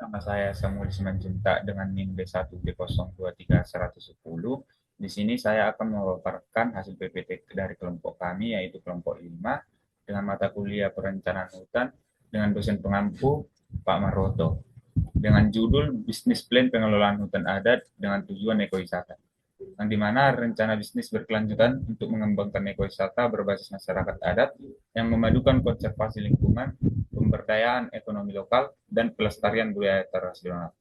Nama saya Samuel Simanjuntak dengan NIM B1B023-110. Di sini saya akan memaparkan hasil PPT dari kelompok kami, yaitu kelompok 5, dengan mata kuliah perencanaan hutan, dengan dosen pengampu Pak Maroto, dengan judul Bisnis Plan Pengelolaan Hutan Adat dengan Tujuan Ekowisata, yang dimana rencana bisnis berkelanjutan untuk mengembangkan ekowisata berbasis masyarakat adat yang memadukan konservasi lingkungan, pemberdayaan ekonomi lokal, dan pelestarian budaya tradisional.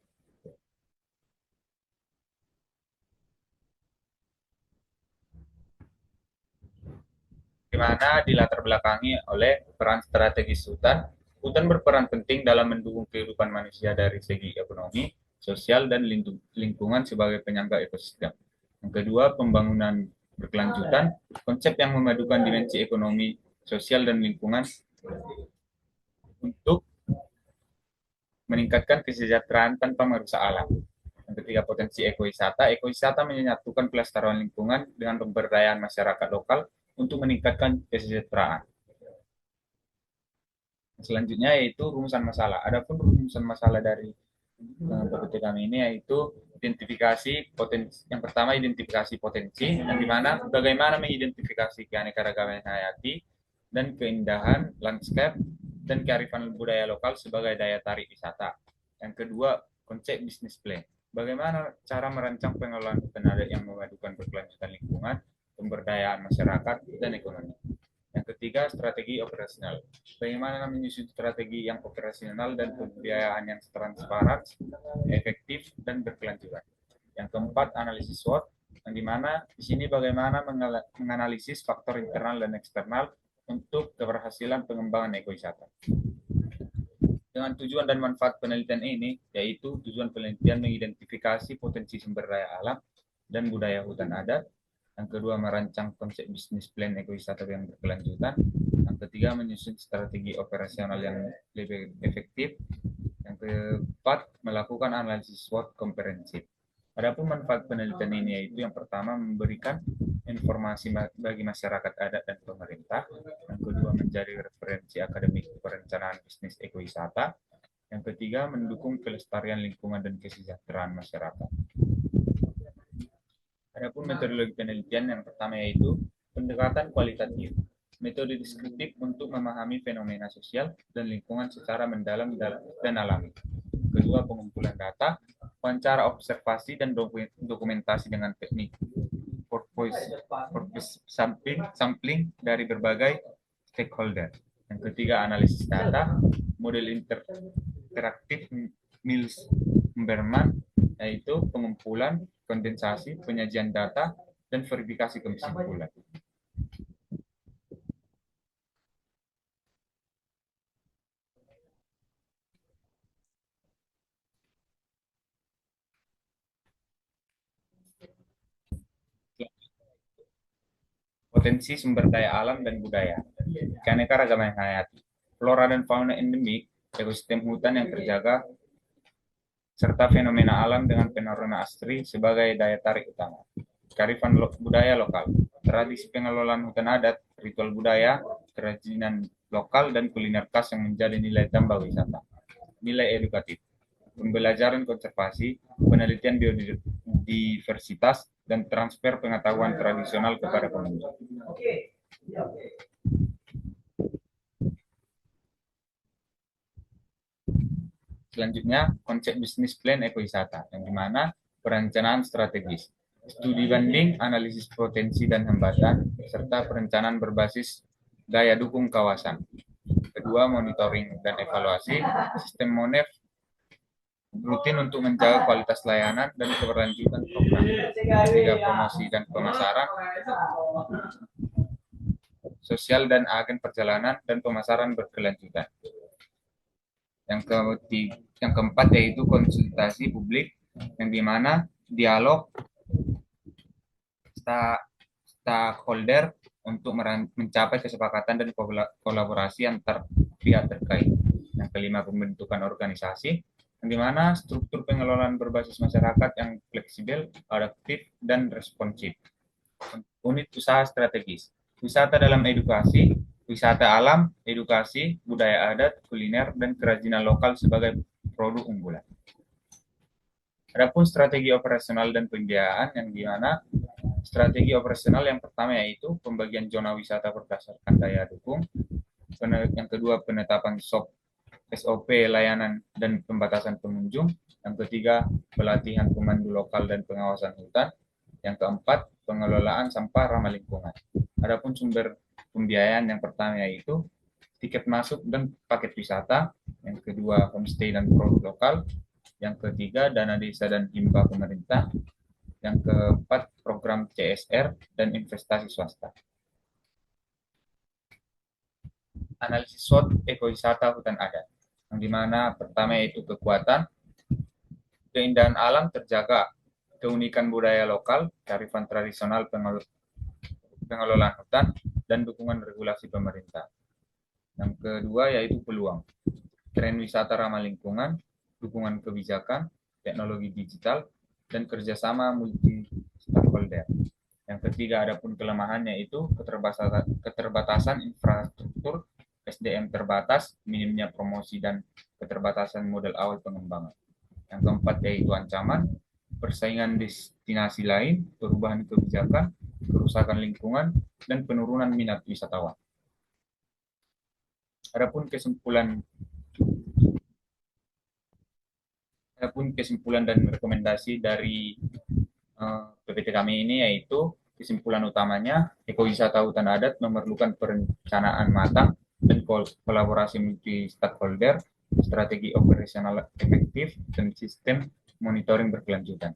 Di mana dilatar belakangi oleh peran strategis hutan. Hutan berperan penting dalam mendukung kehidupan manusia dari segi ekonomi, sosial, dan lingkungan sebagai penyangga ekosistem. Yang kedua, pembangunan berkelanjutan, konsep yang memadukan dimensi ekonomi, sosial, dan lingkungan untuk meningkatkan kesejahteraan tanpa merusak alam. Yang ketiga, potensi ekowisata. Ekowisata menyatukan pelestarian lingkungan dengan pemberdayaan masyarakat lokal untuk meningkatkan kesejahteraan. Selanjutnya yaitu rumusan masalah. Adapun rumusan masalah dari PPT kami ini yaitu identifikasi potensi. Yang pertama, identifikasi potensi, yang dimana bagaimana mengidentifikasi keanekaragaman hayati dan keindahan landscape dan kearifan budaya lokal sebagai daya tarik wisata. Yang kedua, konsep bisnis plan. Bagaimana cara merancang pengelolaan hutan adat yang memadukan berkelanjutan lingkungan, pemberdayaan masyarakat, dan ekonomi. Yang ketiga, strategi operasional. Bagaimana menyusun strategi yang operasional dan pembiayaan yang transparan, efektif, dan berkelanjutan. Yang keempat, analisis SWOT, yang dimana di sini bagaimana menganalisis faktor internal dan eksternal untuk keberhasilan pengembangan ekowisata. Dengan tujuan dan manfaat penelitian ini, yaitu tujuan penelitian mengidentifikasi potensi sumber daya alam dan budaya hutan adat. Yang kedua, merancang konsep bisnis plan ekowisata yang berkelanjutan. Yang ketiga, menyusun strategi operasional yang lebih efektif. Yang keempat, melakukan analisis SWOT komprehensif. Adapun manfaat penelitian ini yaitu yang pertama, memberikan informasi bagi masyarakat adat dan pemerintah. Yang kedua, menjadi referensi akademik perencanaan bisnis ekowisata. Yang ketiga, mendukung kelestarian lingkungan dan kesejahteraan masyarakat. Adapun metodologi penelitian yang pertama yaitu pendekatan kualitatif. Metode deskriptif untuk memahami fenomena sosial dan lingkungan secara mendalam dan alami. Kedua, pengumpulan data, wawancara observasi dan dokumentasi dengan teknik purpose sampling dari berbagai stakeholder. Yang ketiga, analisis data, model interaktif Mills-Berman, yaitu pengumpulan, kondensasi, penyajian data, dan verifikasi kesimpulan. Potensi sumber daya alam dan budaya, keanekaragaman hayati, flora dan fauna endemik, ekosistem hutan yang terjaga, serta fenomena alam dengan penorona asri sebagai daya tarik utama. Kearifan budaya lokal, tradisi pengelolaan hutan adat, ritual budaya, kerajinan lokal, dan kuliner khas yang menjadi nilai tambah wisata. Nilai edukatif, pembelajaran konservasi, penelitian biodiversitas, dan transfer pengetahuan tradisional kepada pengunjung. Selanjutnya, konsep bisnis plan ekowisata, yang dimana perencanaan strategis, studi banding, analisis potensi dan hambatan, serta perencanaan berbasis daya dukung kawasan. Kedua, monitoring dan evaluasi, sistem MONEF rutin untuk menjaga kualitas layanan dan keberlanjutan program. Ketiga, promosi dan pemasaran, sosial dan agen perjalanan dan pemasaran berkelanjutan. Yang keempat yaitu konsultasi publik, yang dimana dialog stakeholder untuk mencapai kesepakatan dan kolaborasi antar pihak terkait. Yang kelima, pembentukan organisasi, yang dimana struktur pengelolaan berbasis masyarakat yang fleksibel, adaptif, dan responsif. Unit usaha strategis, wisata dalam edukasi, wisata alam, edukasi, budaya adat, kuliner, dan kerajinan lokal sebagai produk unggulan. Adapun strategi operasional dan pembiayaan yang dimana strategi operasional yang pertama yaitu pembagian zona wisata berdasarkan daya dukung, yang kedua penetapan SOP layanan dan pembatasan pengunjung, yang ketiga pelatihan pemandu lokal dan pengawasan hutan, yang keempat pengelolaan sampah ramah lingkungan. Adapun sumber pembiayaan yang pertama yaitu tiket masuk dan paket wisata, yang kedua homestay dan produk lokal, yang ketiga dana desa dan hibah pemerintah, yang keempat program CSR dan investasi swasta. Analisis SWOT ekowisata hutan adat, yang dimana pertama yaitu kekuatan, keindahan alam terjaga, keunikan budaya lokal, kearifan tradisional pengelolaan hutan, dan dukungan regulasi pemerintah. Yang kedua yaitu peluang, tren wisata ramah lingkungan, dukungan kebijakan, teknologi digital, dan kerjasama multi stakeholder. Yang ketiga adapun kelemahannya itu keterbatasan infrastruktur, SDM terbatas, minimnya promosi dan keterbatasan modal awal pengembangan. Yang keempat yaitu ancaman, persaingan destinasi lain, perubahan kebijakan, kerusakan lingkungan, dan penurunan minat wisatawan. Adapun kesimpulan dan rekomendasi dari PPT kami ini yaitu kesimpulan utamanya ekowisata hutan adat memerlukan perencanaan matang dan kolaborasi multi stakeholder, strategi operasional efektif, dan sistem monitoring berkelanjutan.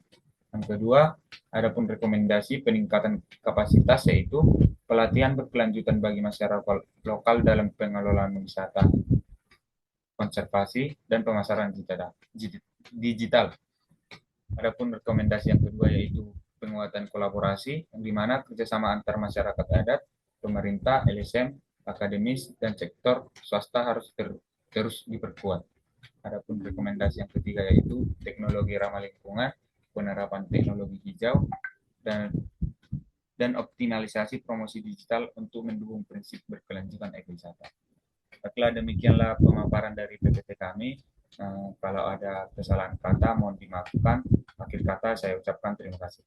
Yang kedua, adapun rekomendasi peningkatan kapasitas yaitu pelatihan berkelanjutan bagi masyarakat lokal dalam pengelolaan wisata, konservasi, dan pemasaran digital. Adapun rekomendasi yang kedua yaitu penguatan kolaborasi, yang dimana kerjasama antar masyarakat adat, pemerintah, LSM, akademis, dan sektor swasta harus terus diperkuat. Adapun rekomendasi yang ketiga yaitu teknologi ramah lingkungan, penerapan teknologi hijau, dan optimalisasi promosi digital untuk mendukung prinsip berkelanjutan ekowisata. Baiklah, demikianlah pemaparan dari PPT kami. Kalau ada kesalahan kata mohon dimaafkan. Akhir kata saya ucapkan terima kasih.